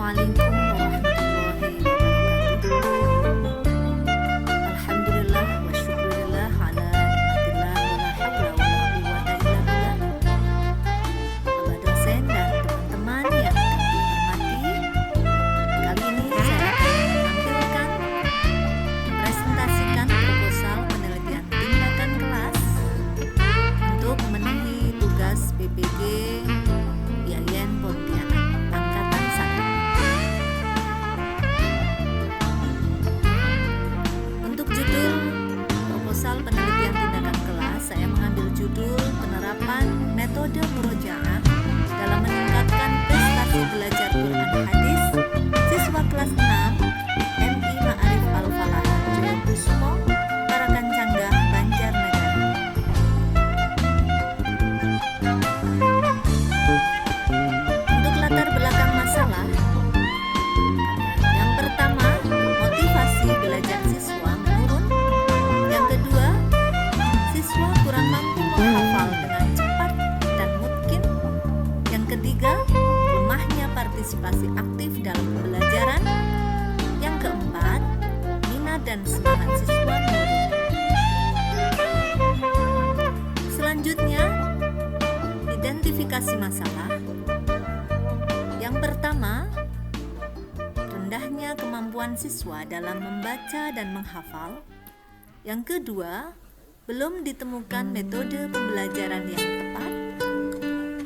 Assalamualaikum warahmatullahi wabarakatuh. Alhamdulillah wa syukurillah ala nikmatillah wa la hawla wa la quwwata illa billah. Bapak dosen dan teman-teman yang kami hormati, kali ini saya akan menampilkan presentasikan proposal penelitian tindakan kelas untuk memenuhi tugas BPG IAIN Pontianak Angkatan 1. Untuk judul proposal penelitian tindakan kelas, saya mengambil judul penerapan metode murojaah dalam meningkatkan prestasi belajar Quran hadis siswa kelas 6 MI Ma'arif Al-Falah Joyokusumo, Tarakan Canggah, Banjarnegara. Untuk latar belakang masalah, yang pertama, motivasi belajar siswa menurun. Yang kedua, siswa kurang mampu menghafal dengan cepat dan mungkin. Yang ketiga, lemahnya partisipasi aktif dalam pembelajaran. Yang keempat, minat dan semangat siswa menurun. Selanjutnya, identifikasi masalah. Yang pertama, rendahnya kemampuan siswa dalam membaca dan menghafal. Yang kedua, belum ditemukan metode pembelajaran yang tepat.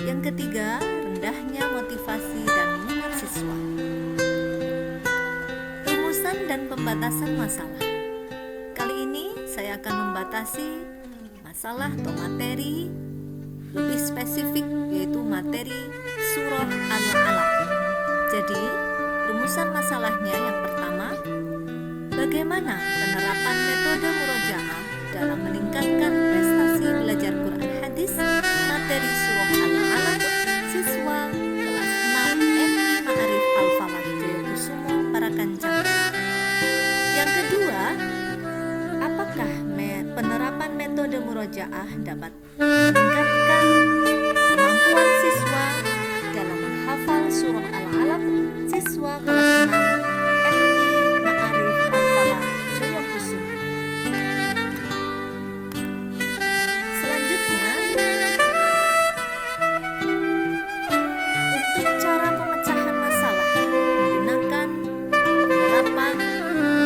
Yang ketiga, rendahnya motivasi dan minat siswa. Rumusan dan pembatasan masalah. Kali ini saya akan membatasi masalah atau materi lebih spesifik, yaitu materi surah Al-Alaq. Jadi, rumusan masalahnya yang pertama, bagaimana penerapan metode murojaah dalam meningkatkan prestasi belajar Quran hadis materi surah Al-Alaq siswa kelas 6 MI Ma'arif Al-Falah Joyokusumo, Tarakan Canggah. Yang kedua, apakah penerapan metode murojaah dapat meningkatkan kemampuan siswa dalam menghafal surah Al-Alaq siswa kelas 6 MI Ma'arif Al-Falah Joyokusumo. Selanjutnya, untuk cara pemecahan masalah menggunakan penerapan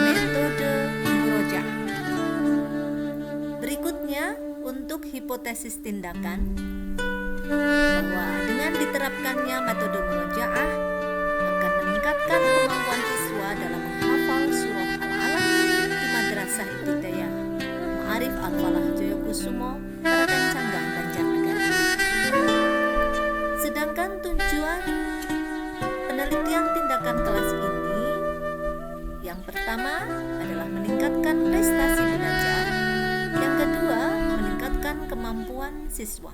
metode murojaah. Berikutnya, untuk hipotesis tindakan, bahwa dengan diterapkannya metode murojaah akan meningkatkan kemampuan siswa dalam menghafal surah Al-Alaq di Madrasah Ibtidaiyah Ma'arif Al-Falah Joyokusumo, Tarakan Canggah, Banjarnegara. Sedangkan tujuan penelitian tindakan kelas ini, yang pertama adalah meningkatkan prestasi belajar. Yang kedua, meningkatkan kemampuan siswa.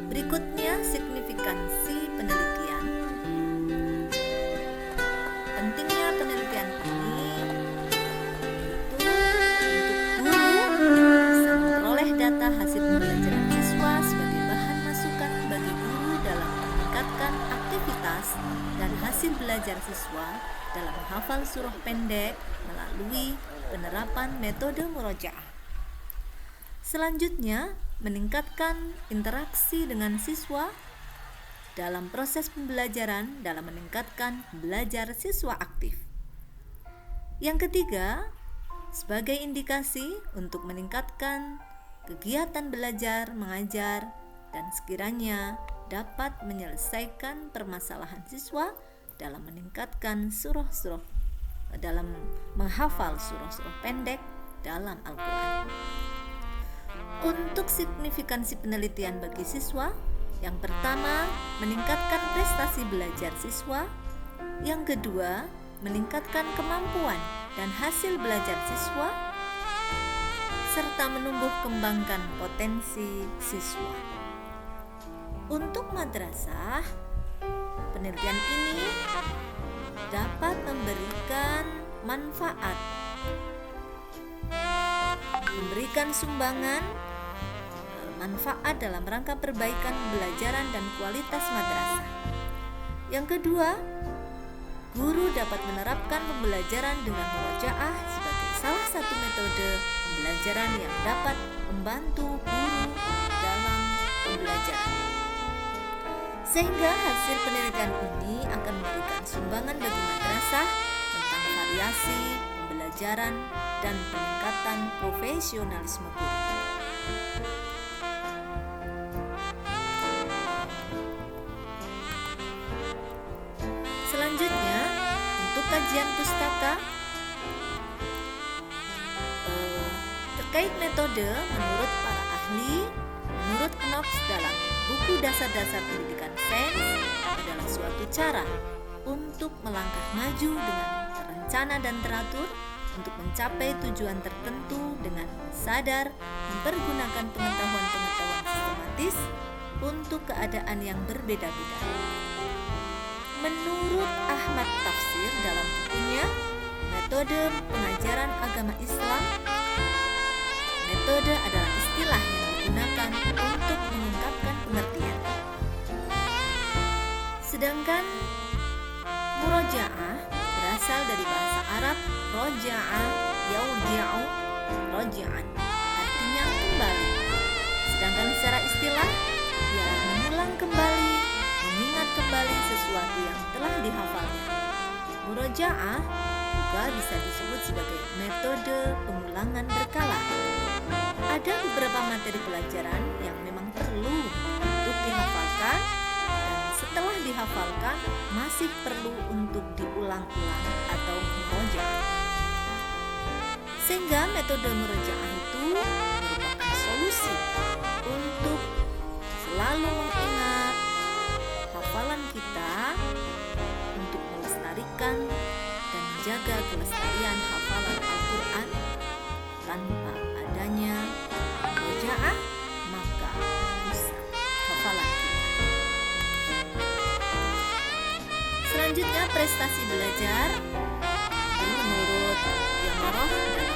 Berikutnya, signifikansi penelitian. Pentingnya penelitian ini yaitu untuk guru bisa memperoleh data hasil pembelajaran siswa sebagai bahan masukan bagi guru dalam meningkatkan aktivitas dan hasil belajar siswa dalam menghafal surah pendek melalui penerapan metode murojaah. Selanjutnya, meningkatkan interaksi dengan siswa dalam proses pembelajaran dalam meningkatkan belajar siswa aktif. Yang ketiga, sebagai indikasi untuk meningkatkan kegiatan belajar mengajar dan sekiranya dapat menyelesaikan permasalahan siswa dalam meningkatkan dalam menghafal surah-surah pendek dalam Al-Quran. Untuk signifikansi penelitian bagi siswa, yang pertama, meningkatkan prestasi belajar siswa. Yang kedua, meningkatkan kemampuan dan hasil belajar siswa, serta menumbuh kembangkan potensi siswa. Untuk madrasah, penelitian ini dapat memberikan manfaat, memberikan sumbangan bermanfaat dalam rangka perbaikan pembelajaran dan kualitas madrasah. Yang kedua, guru dapat menerapkan pembelajaran dengan murojaah sebagai salah satu metode pembelajaran yang dapat membantu guru dalam pembelajaran. Sehingga hasil penelitian ini akan memberikan sumbangan bagi madrasah tentang variasi pembelajaran dan peningkatan profesionalisme guru. Selanjutnya, untuk kajian pustaka terkait metode menurut para ahli, menurut Knox dalam buku Dasar-Dasar Pendidikan Sains adalah suatu cara untuk melangkah maju dengan terencana dan teratur untuk mencapai tujuan tertentu dengan sadar mempergunakan pengetahuan-pengetahuan sistematis untuk keadaan yang berbeda-beda. Menurut Ahmad Tafsir dalam bukunya Metode Pengajaran Agama Islam, metode adalah istilah yang digunakan untuk mengungkapkan pengertian. Sedangkan murojaah berasal dari bahasa Arab roja'a yarji'u roja'an, artinya kembali. Sedangkan secara istilah ialah mengulang kembali, mengingat kembali sesuatu yang telah dihafalnya. Murojaah juga bisa disebut sebagai metode pengulangan berkala. Ada beberapa materi pelajaran yang memang perlu untuk dihafalkan, dan setelah dihafalkan masih perlu untuk diulang-ulang atau murojaah. Sehingga metode murojaah itu merupakan solusi untuk selalu mengingat hafalan kita, untuk melestarikan dan menjaga kelestarian hafalan Al-Quran. Tanpa adanya murojaah, maka rusak hafalan kita. Selanjutnya, prestasi belajar. Menurut Yamarah dan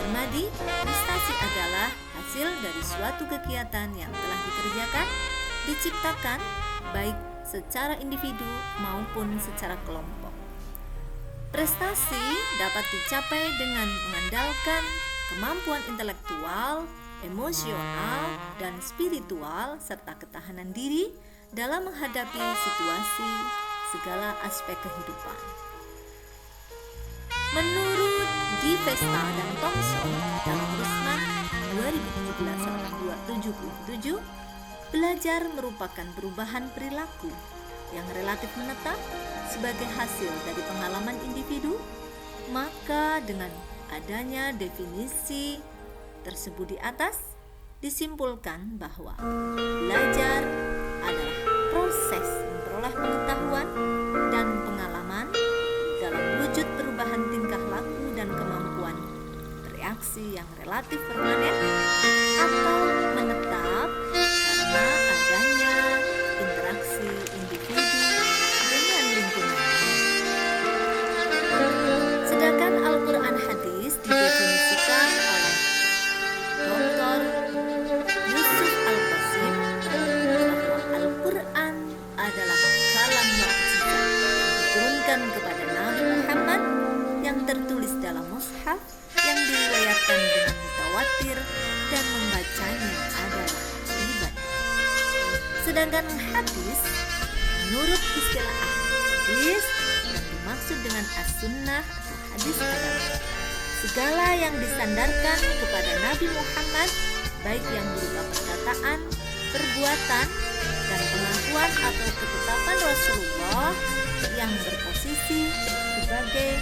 Armadi, prestasi adalah hasil dari suatu kegiatan yang telah dikerjakan, diciptakan baik secara individu maupun secara kelompok. Prestasi dapat dicapai dengan mengandalkan kemampuan intelektual, emosional, dan spiritual serta ketahanan diri dalam menghadapi situasi segala aspek kehidupan. Menurut G. Vesta dan Thompson dalam Rusman 2017-77, belajar merupakan perubahan perilaku yang relatif menetap sebagai hasil dari pengalaman individu. Maka dengan adanya definisi tersebut di atas, disimpulkan bahwa belajar adalah proses memperoleh pengetahuan dan pengalaman dalam wujud perubahan tingkah laku dan kemampuan bereaksi yang relatif permanen atau menetap karena adanya interaksi individu dengan lingkungannya. Sedangkan Al-Quran Hadis didefinisikan oleh Dr. Yusuf Al-Qasim bahwa Al-Quran adalah kalam mukjizat yang diturunkan kepada Nabi Muhammad, yang tertulis dalam mushaf, yang diriwayatkan dengan mutawatir, dan membacanya adalah ibadah. Sedangkan hadis, menurut istilah hadis, yang dimaksud dengan as-sunnah atau hadis adalah segala yang disandarkan kepada Nabi Muhammad, baik yang berupa perkataan, perbuatan, dan pengakuan atau ketetapan Rasulullah yang berposisi sebagai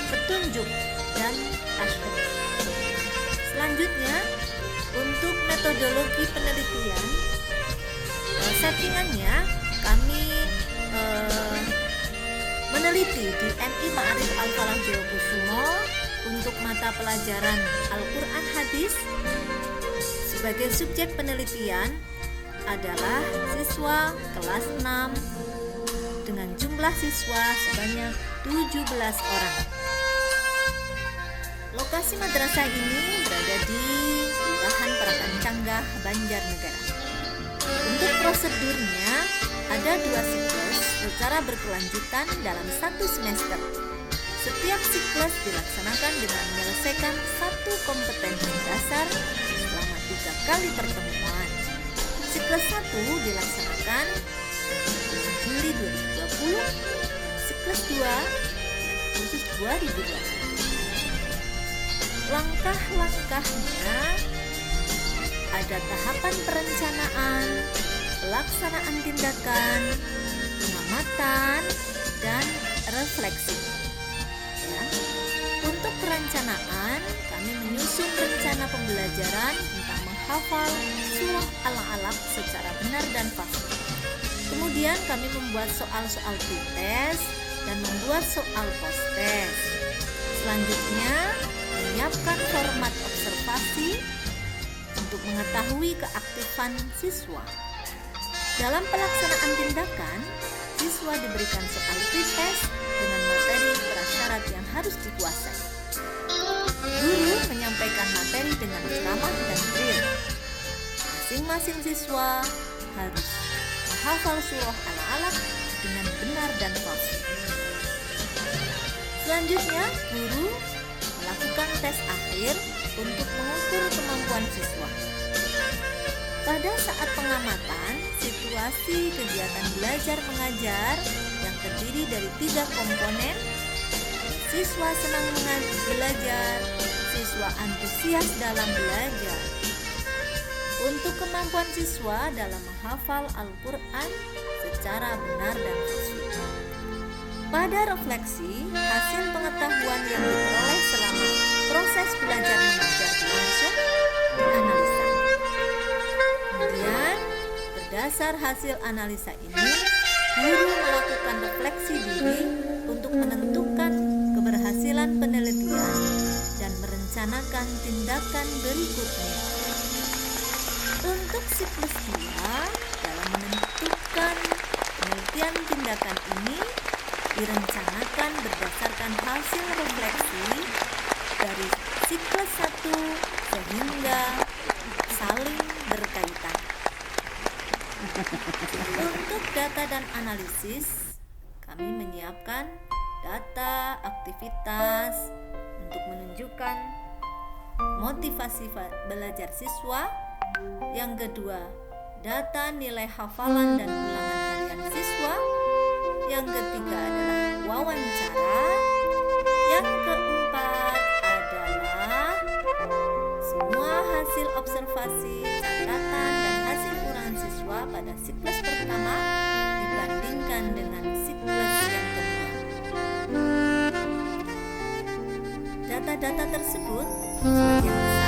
petunjuk dan tasyrik. Selanjutnya, untuk metodologi penelitian, settingannya kami meneliti di MI Ma'arif Al-Falah Jayakusumo untuk mata pelajaran Al-Quran Hadis. Sebagai subjek penelitian adalah siswa kelas 6 dengan jumlah siswa sebanyak 17 orang. Lokasi madrasah ini berada di Kelurahan Parakan Canggah, Banjarnegara. Untuk prosedurnya, ada 2 siklus secara berkelanjutan dalam 1 semester. Setiap siklus dilaksanakan dengan menyelesaikan 1 kompetensi dasar selama 3 kali pertemuan. Siklus 1 dilaksanakan bulan Juli 2020, siklus 2 Agustus 2020. Langkah-langkahnya ada tahapan perencanaan, pelaksanaan tindakan, pengamatan, dan refleksi. Ya. Untuk perencanaan, kami menyusun rencana pembelajaran tentang menghafal surah Al-Alaq secara benar dan pasti. Kemudian kami membuat soal-soal pretest dan membuat soal post-test. Selanjutnya, menyiapkan format observasi untuk mengetahui keaktifan siswa. Dalam pelaksanaan tindakan, siswa diberikan soal pretest dengan materi prasyarat yang harus dikuasai. Guru menyampaikan materi dengan ceramah dan drill. Masing-masing siswa harus menghafal surah Al-Alaq dengan benar dan pasti. Selanjutnya, guru melakukan tes akhir untuk mengukur kemampuan siswa. Pada saat pengamatan, situasi kegiatan belajar mengajar yang terdiri dari 3 komponen, siswa senang belajar, siswa antusias dalam belajar. Untuk kemampuan siswa dalam menghafal Al-Quran secara benar dan pasti. Pada refleksi, hasil pengetahuan yang diperoleh selama proses belajar mengajar langsung dianalisa. Kemudian, berdasar hasil analisa ini, guru melakukan refleksi diri untuk menentukan keberhasilan penelitian dan merencanakan tindakan berikutnya. Untuk siklus 2, dalam menentukan penelitian tindakan ini direncanakan berdasarkan hasil refleksi dari siklus 1 sehingga saling berkaitan. Untuk data dan analisis, kami menyiapkan data aktivitas untuk menunjukkan motivasi belajar siswa. Yang kedua, data nilai hafalan dan ulangan harian siswa. Yang ketiga adalah wawancara. Yang keempat adalah semua hasil observasi, catatan, dan hasil ulangan siswa pada siklus pertama dibandingkan dengan siklus yang kedua. Data-data tersebut sebagian besar